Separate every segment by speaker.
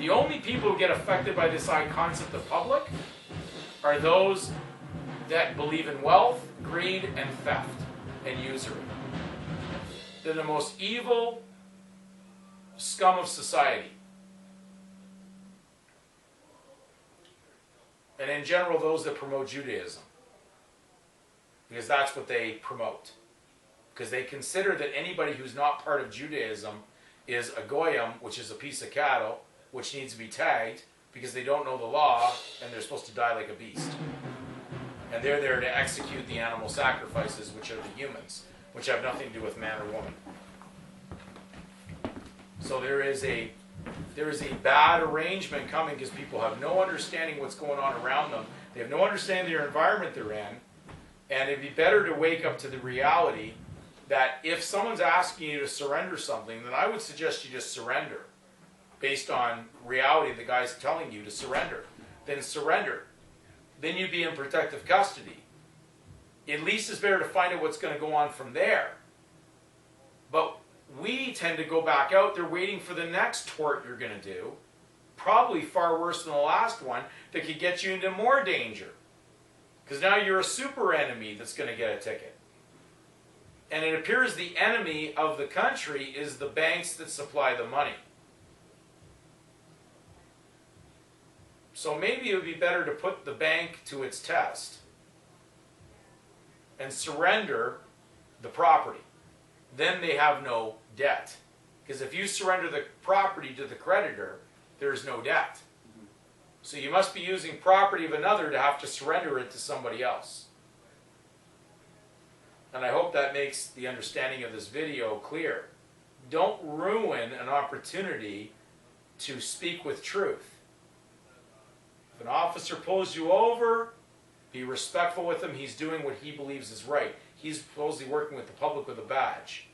Speaker 1: The only people who get affected by this concept of public are those that believe in wealth, greed, and theft, and usury. They're the most evil scum of society. And in general, those that promote Judaism. Because that's what they promote. Because they consider that anybody who's not part of Judaism is a goyim, which is a piece of cattle, which needs to be tagged because they don't know the law and they're supposed to die like a beast. And they're there to execute the animal sacrifices, which are the humans, which have nothing to do with man or woman. So there is a bad arrangement coming because people have no understanding what's going on around them. They have no understanding of their environment they're in. And it'd be better to wake up to the reality that if someone's asking you to surrender something, then I would suggest you just surrender. Based on reality, the guy's telling you to surrender. Then surrender. Then you'd be in protective custody. At least it's better to find out what's going to go on from there. But we tend to go back out there waiting for the next tort you're going to do, probably far worse than the last one, that could get you into more danger. Because now you're a super enemy that's going to get a ticket. And it appears the enemy of the country is the banks that supply the money. So maybe it would be better to put the bank to its test and surrender the property. Then they have no debt. Because if you surrender the property to the creditor, there's no debt. So you must be using property of another to have to surrender it to somebody else. And I hope that makes the understanding of this video clear. Don't ruin an opportunity to speak with truth. If an officer pulls you over, be respectful with him. He's doing what he believes is right. He's supposedly working with the public with a badge.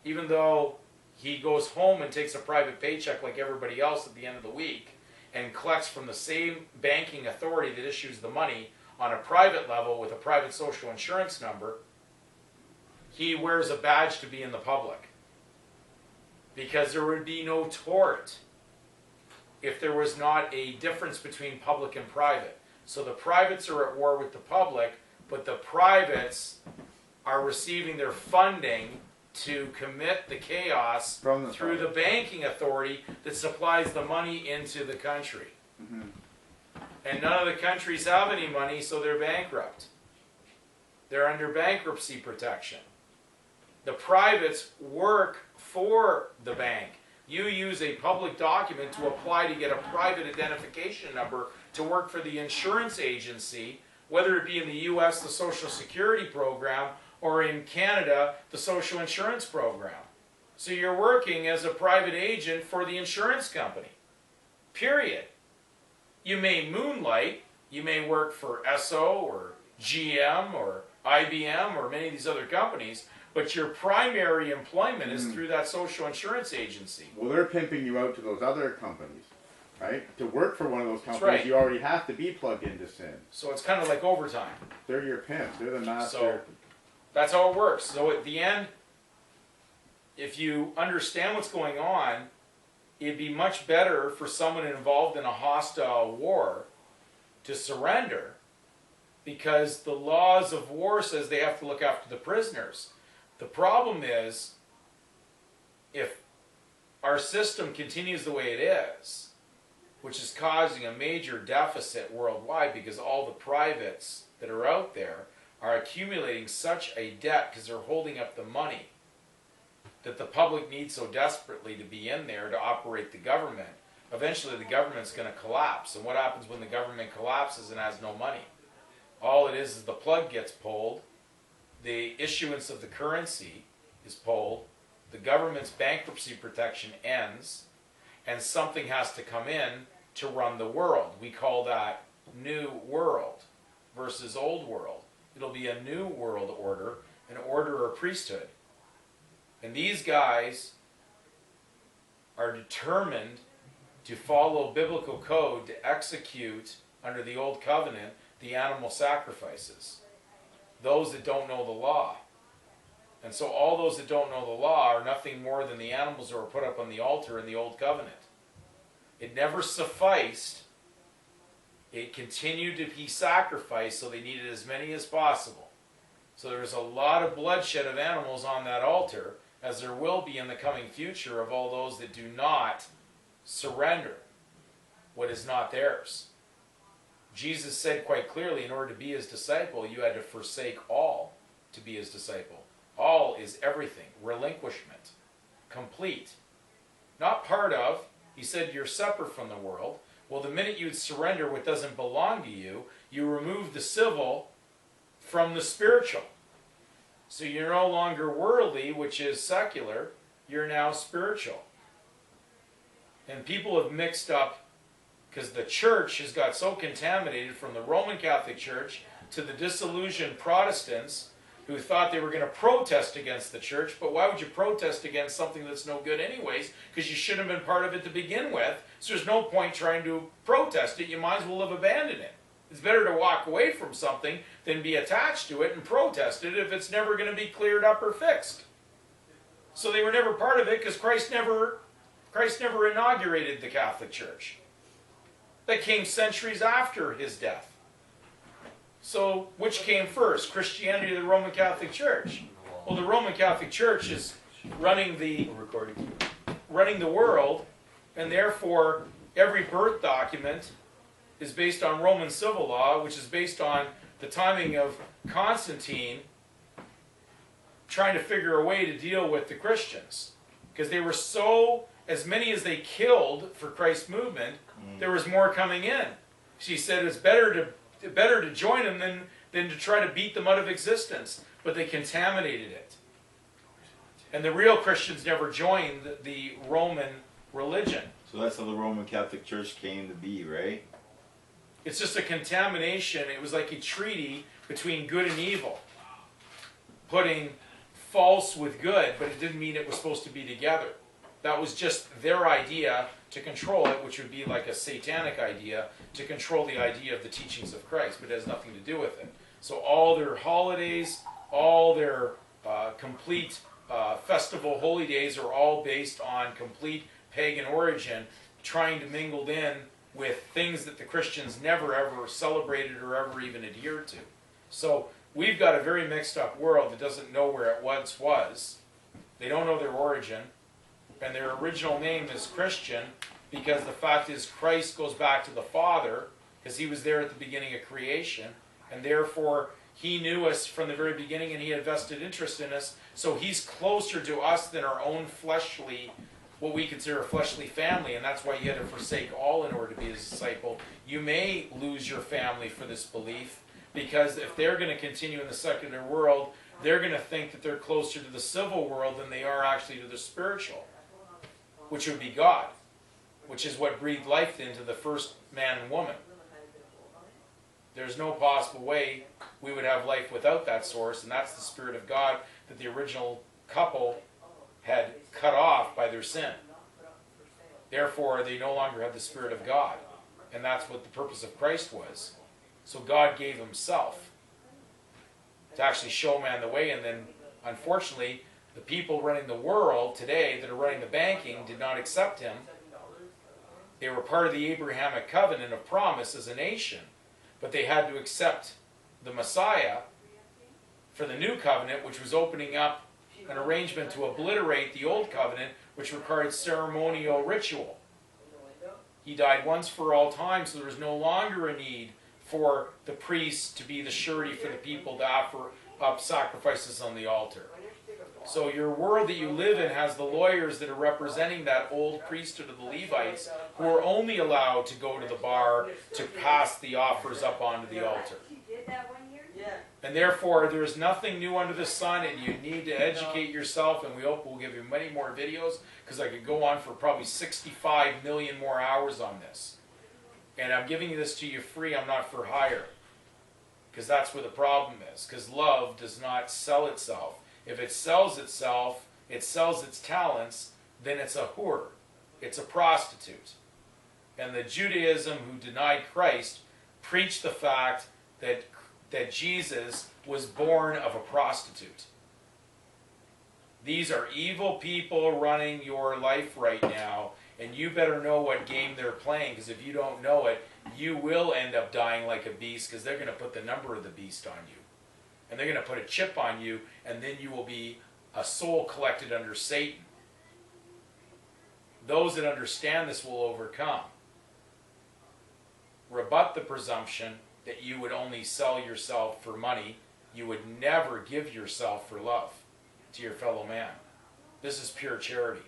Speaker 1: Even though he goes home and takes a private paycheck like everybody else at the end of the week and collects from the same banking authority that issues the money on a private level with a private social insurance number, he wears a badge to be in the public. Because there would be no tort if there was not a difference between public and private. So the privates are at war with the public, but the privates are receiving their funding to commit the chaos through the banking authority that supplies the money into the country. Mm-hmm. And none of the countries have any money, so they're bankrupt. They're under bankruptcy protection. The privates work for the bank. You use a public document to apply to get a private identification number to work for the insurance agency, whether it be in the US, the Social Security program, or in Canada, the Social Insurance program. So you're working as a private agent for the insurance company. Period. You may moonlight, you may work for Esso or GM or IBM or many of these other companies, but your primary employment is through that social insurance agency.
Speaker 2: Well, they're pimping you out to those other companies, right? To work for one of those companies, you already have to be plugged into SIN.
Speaker 1: So it's kind of like overtime.
Speaker 2: They're your pimps. They're the master.
Speaker 1: So that's how it works. So at the end, if you understand what's going on, it'd be much better for someone involved in a hostile war to surrender, because the laws of war says they have to look after the prisoners. The problem is, if our system continues the way it is, which is causing a major deficit worldwide because all the privates that are out there are accumulating such a debt because they're holding up the money that the public needs so desperately to be in there to operate the government. Eventually the government's going to collapse. And what happens when the government collapses and has no money? All it is the plug gets pulled, the issuance of the currency is pulled, the government's bankruptcy protection ends, and something has to come in to run the world. We call that New World versus Old World. It'll be a new world order, an order or priesthood. And these guys are determined to follow biblical code to execute, under the Old Covenant, the animal sacrifices. Those that don't know the law. And so all those that don't know the law are nothing more than the animals that were put up on the altar in the Old Covenant. It never sufficed. It continued to be sacrificed, so they needed as many as possible. So there's a lot of bloodshed of animals on that altar, as there will be in the coming future of all those that do not surrender what is not theirs. Jesus said quite clearly, in order to be his disciple, you had to forsake all to be his disciple. All is everything. Relinquishment. Complete. Not part of. He said you're separate from the world. Well, the minute you surrender what doesn't belong to you, you remove the civil from the spiritual. So you're no longer worldly, which is secular. You're now spiritual. And people have mixed up, because the church has got so contaminated from the Roman Catholic Church to the disillusioned Protestants who thought they were going to protest against the church. But why would you protest against something that's no good anyways? Because you shouldn't have been part of it to begin with. So there's no point trying to protest it. You might as well have abandoned it. It's better to walk away from something than be attached to it and protest it if it's never going to be cleared up or fixed. So they were never part of it because Christ never inaugurated the Catholic Church. That came centuries after his death. So which came first, Christianity or the Roman Catholic Church? Well, the Roman Catholic Church is running the world, and therefore every birth document is based on Roman civil law, which is based on the timing of Constantine trying to figure a way to deal with the Christians. Because they were so, as many as they killed for Christ's movement, there was more coming in. She said it's better to join them than to try to beat them out of existence. But they contaminated it. And the real Christians never joined the Roman religion.
Speaker 3: So that's how the Roman Catholic Church came to be, right?
Speaker 1: It's just a contamination. It was like a treaty between good and evil, putting false with good, but it didn't mean it was supposed to be together. That was just their idea to control it, which would be like a satanic idea to control the idea of the teachings of Christ, but it has nothing to do with it. So all their holidays, all their complete festival holy days are all based on complete pagan origin, trying to mingle in with things that the Christians never ever celebrated or ever even adhered to. So we've got a very mixed up world that doesn't know where it once was. They don't know their origin. And their original name is Christian because the fact is Christ goes back to the Father because he was there at the beginning of creation. And therefore he knew us from the very beginning and he had vested interest in us. So he's closer to us than our own fleshly, what we consider a fleshly family, and that's why you had to forsake all in order to be his disciple. You may lose your family for this belief, because if they're going to continue in the secular world, they're going to think that they're closer to the civil world than they are actually to the spiritual, which would be God, which is what breathed life into the first man and woman. There's no possible way we would have life without that source, and that's the Spirit of God that the original couple had cut off by their sin. Therefore, they no longer had the Spirit of God. And that's what the purpose of Christ was. So God gave himself to actually show man the way. And then, unfortunately, the people running the world today that are running the banking did not accept him. They were part of the Abrahamic covenant of promise as a nation. But they had to accept the Messiah for the new covenant, which was opening up an arrangement to obliterate the old covenant, which required ceremonial ritual. He died once for all time, so there was no longer a need for the priests to be the surety for the people to offer up sacrifices on the altar. So your world that you live in has the lawyers that are representing that old priesthood of the Levites, who are only allowed to go to the bar to pass the offers up onto the altar. And therefore, there is nothing new under the sun, and you need to educate yourself, and we hope we'll give you many more videos, because I could go on for probably 65 million more hours on this. And I'm giving this to you free, I'm not for hire. Because that's where the problem is, because love does not sell itself. If it sells itself, it sells its talents, then it's a whore. It's a prostitute. And the Judaism who denied Christ preached the fact that Jesus was born of a prostitute. These are evil people running your life right now, and you better know what game they're playing, because if you don't know it, you will end up dying like a beast, because they're going to put the number of the beast on you. And they're going to put a chip on you, and then you will be a soul collected under Satan. Those that understand this will overcome. Rebut the presumption that you would only sell yourself for money. You would never give yourself for love to your fellow man. This is pure charity.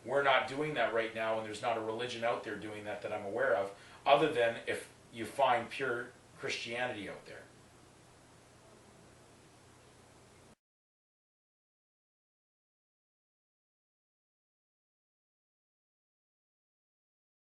Speaker 1: We're not doing that right now, and there's not a religion out there doing that I'm aware of, other than if you find pure Christianity out there.